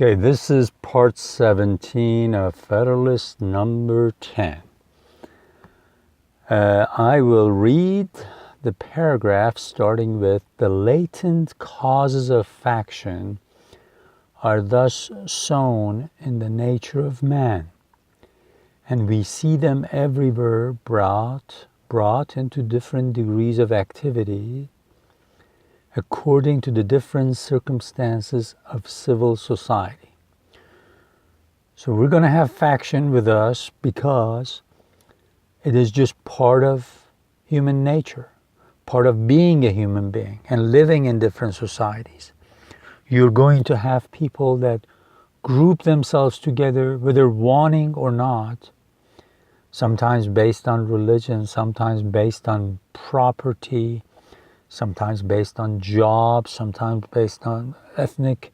Okay, this is part 17 of Federalist number 10. I will read the paragraph starting with the latent causes of faction are thus sown in the nature of man, and we see them everywhere brought into different degrees of activity according to the different circumstances of civil society. So we're going to have faction with us because it is just part of human nature, part of being a human being and living in different societies. You're going to have people that group themselves together, whether wanting or not, sometimes based on religion, sometimes based on property, sometimes based on jobs, sometimes based on ethnicity,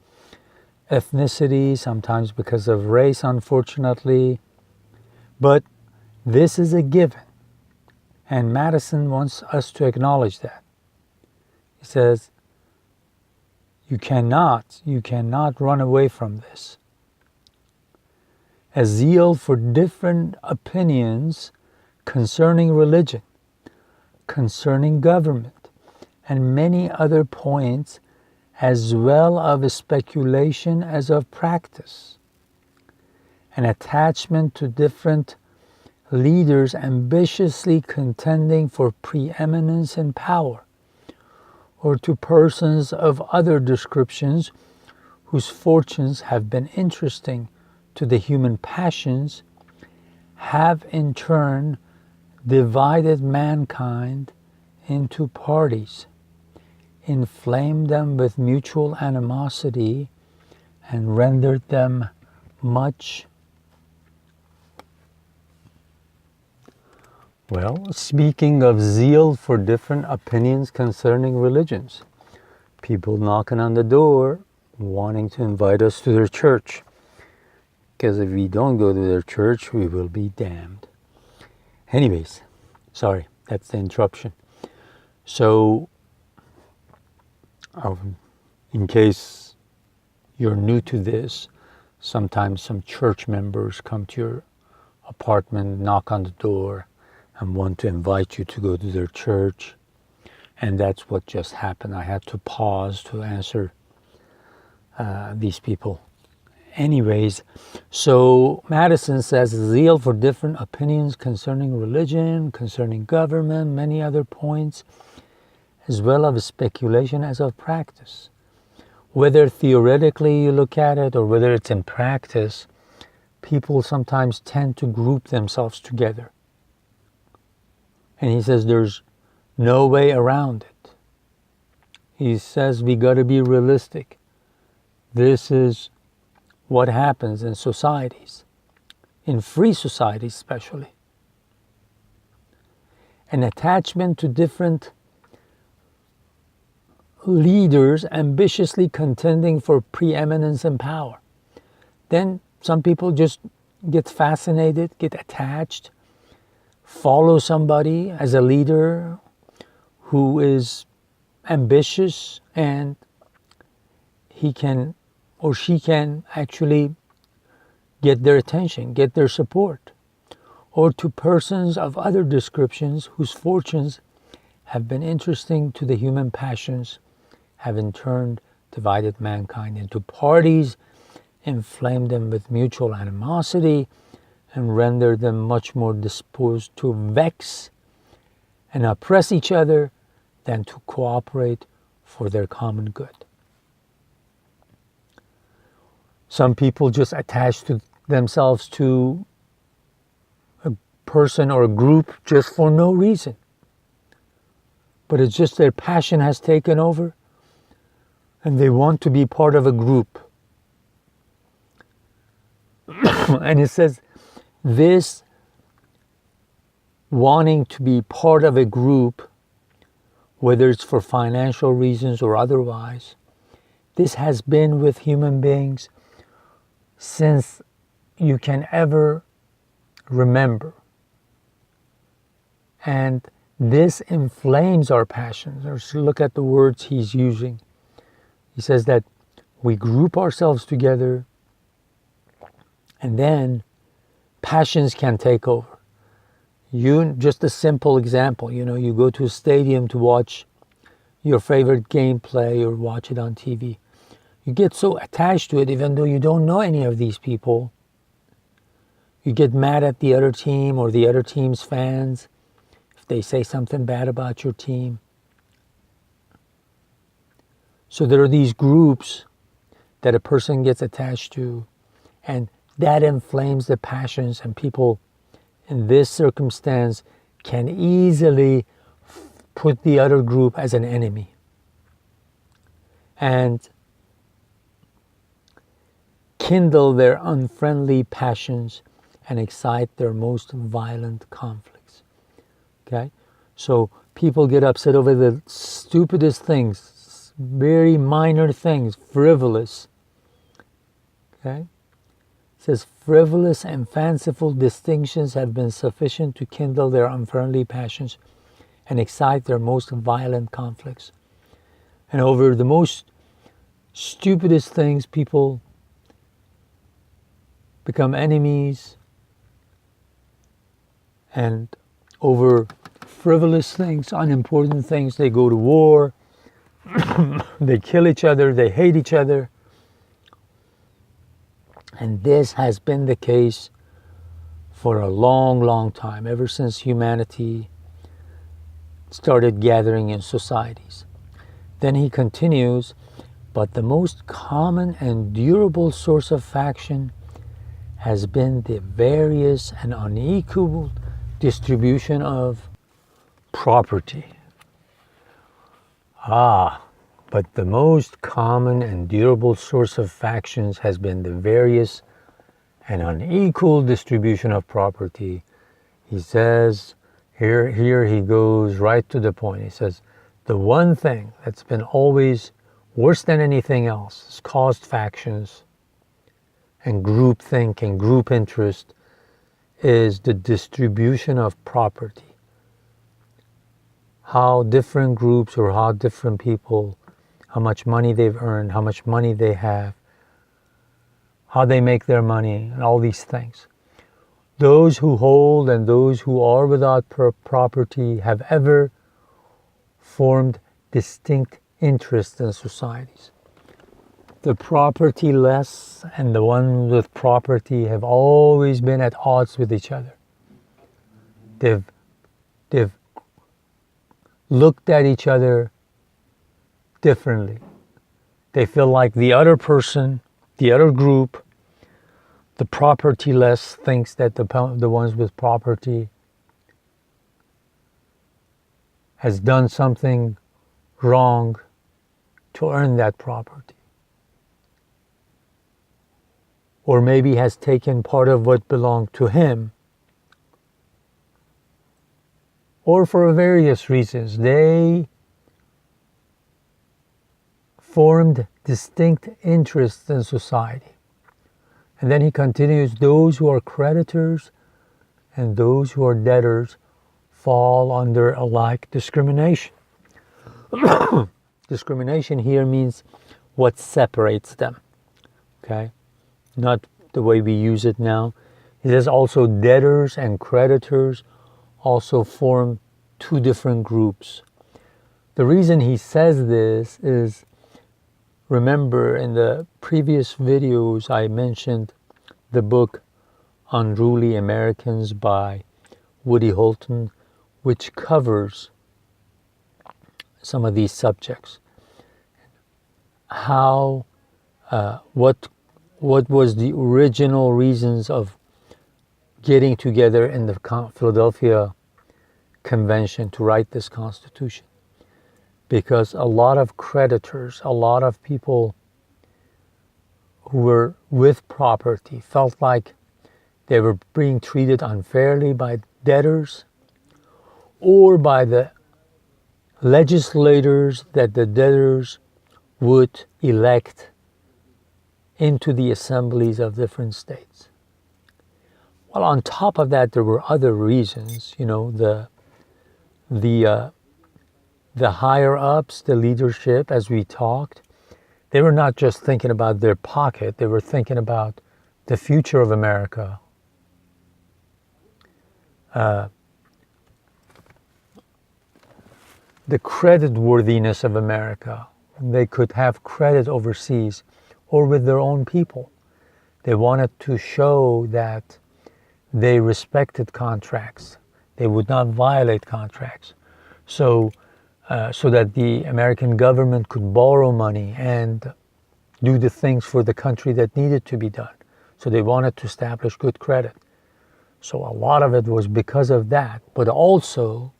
sometimes because of race, unfortunately. But this is a given, and Madison wants us to acknowledge that. He says, you cannot run away from this. A zeal for different opinions concerning religion, concerning government, and many other points, as well of speculation as of practice. An attachment to different leaders ambitiously contending for preeminence and power, or to persons of other descriptions whose fortunes have been interesting to the human passions, have in turn divided mankind into parties, inflamed them with mutual animosity, and rendered them much. Well, speaking of zeal for different opinions concerning religions, people knocking on the door wanting to invite us to their church, because if we don't go to their church, we will be damned. Anyways, sorry, that's the interruption. So, in case you're new to this, sometimes some church members come to your apartment, knock on the door, and want to invite you to go to their church. And that's what just happened. I had to pause to answer these people. Anyways, so Madison says, zeal for different opinions concerning religion, concerning government, many other points, as well of speculation as of practice. Whether theoretically you look at it or whether it's in practice, people sometimes tend to group themselves together. And he says there's no way around it. He says we got to be realistic. This is what happens in societies, in free societies especially. An attachment to different leaders ambitiously contending for preeminence and power. Then some people just get fascinated, get attached, follow somebody as a leader who is ambitious, and he can or she can actually get their attention, get their support, or to persons of other descriptions whose fortunes have been interesting to the human passions, have in turn divided mankind into parties, inflamed them with mutual animosity, and rendered them much more disposed to vex and oppress each other than to cooperate for their common good. Some people just attach themselves to a person or a group just for no reason. But it's just their passion has taken over, and they want to be part of a group. And it says, this wanting to be part of a group, whether it's for financial reasons or otherwise, this has been with human beings since you can ever remember. And this inflames our passions. Let's look at the words he's using. He says that we group ourselves together And then passions can take over. Just a simple example, you go to a stadium to watch your favorite game play or watch it on TV. You get so attached to it, even though you don't know any of these people. You get mad at the other team or the other team's fans if they say something bad about your team. So there are these groups that a person gets attached to, and that inflames the passions, and people in this circumstance can easily put the other group as an enemy and kindle their unfriendly passions and excite their most violent conflicts. Okay? So people get upset over the stupidest things, very minor things, frivolous. Okay? It says, frivolous and fanciful distinctions have been sufficient to kindle their unfriendly passions and excite their most violent conflicts. And over the most stupidest things, people become enemies, and over frivolous things, unimportant things, they go to war, they kill each other, they hate each other. And this has been the case for a long, long time, ever since humanity started gathering in societies. Then he continues, but the most common and durable source of faction has been the various and unequal distribution of property. But the most common and durable source of factions has been the various and unequal distribution of property. He says, here he goes right to the point. He says, the one thing that's been always worse than anything else has caused factions and groupthink and group interest is the distribution of property. How different groups or how different people, how much money they've earned, how much money they have, how they make their money, and all these things. Those who hold and those who are without property have ever formed distinct interests in societies. The propertyless and the ones with property have always been at odds with each other. They've looked at each other differently. They feel like the other person, the other group, the propertyless thinks that the ones with property has done something wrong to earn that property. Or maybe has taken part of what belonged to him. Or for various reasons, they formed distinct interests in society. And then he continues, those who are creditors and those who are debtors fall under alike discrimination. Discrimination here means what separates them. Okay? Not the way we use it now. He says also debtors and creditors also form two different groups. The reason he says this is, remember in the previous videos I mentioned the book Unruly Americans by Woody Holton, which covers some of these subjects. How, what was the original reasons of getting together in the Philadelphia Convention to write this Constitution? Because a lot of creditors, a lot of people who were with property felt like they were being treated unfairly by debtors or by the legislators that the debtors would elect into the assemblies of different states. Well, on top of that, there were other reasons. The higher ups, the leadership, as we talked, they were not just thinking about their pocket, they were thinking about the future of America, the creditworthiness of America. They could have credit overseas or with their own people. They wanted to show that they respected contracts. They would not violate contracts. So that the American government could borrow money and do the things for the country that needed to be done. So they wanted to establish good credit. So a lot of it was because of that. But also,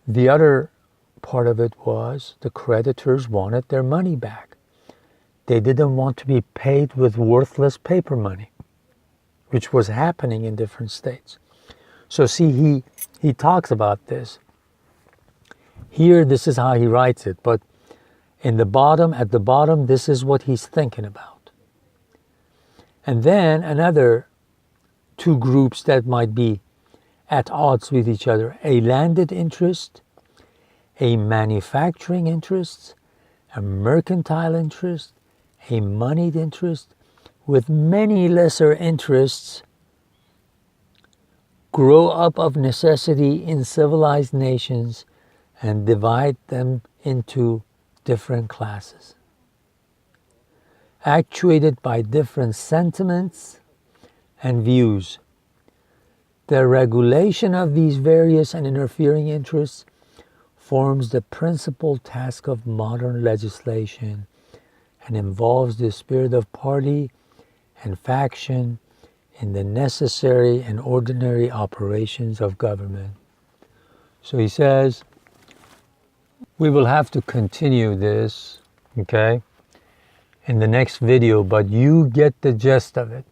the other part of it was the creditors wanted their money back. They didn't want to be paid with worthless paper money, which was happening in different states. So see, he talks about this. Here, this is how he writes it, but at the bottom, this is what he's thinking about. And then another two groups that might be at odds with each other: a landed interest, a manufacturing interest, a mercantile interest, a moneyed interest, with many lesser interests, grow up of necessity in civilized nations and divide them into different classes, actuated by different sentiments and views. The regulation of these various and interfering interests forms the principal task of modern legislation and involves the spirit of party and faction in the necessary and ordinary operations of government. So he says, we will have to continue this, okay, in the next video, but you get the gist of it.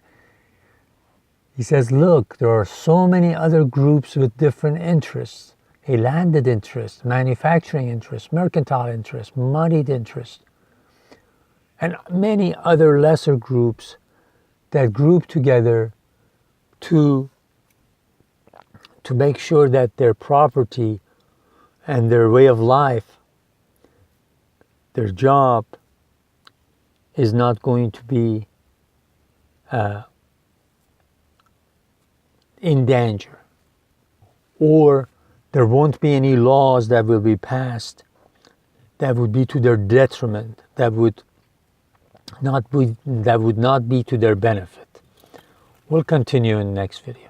He says, look, there are so many other groups with different interests: a landed interest, manufacturing interest, mercantile interest, moneyed interest, and many other lesser groups that group together to make sure that their property and their way of life, their job, is not going to be in danger, or there won't be any laws that will be passed that would be to their detriment, that would not be to their benefit. We'll continue in the next video.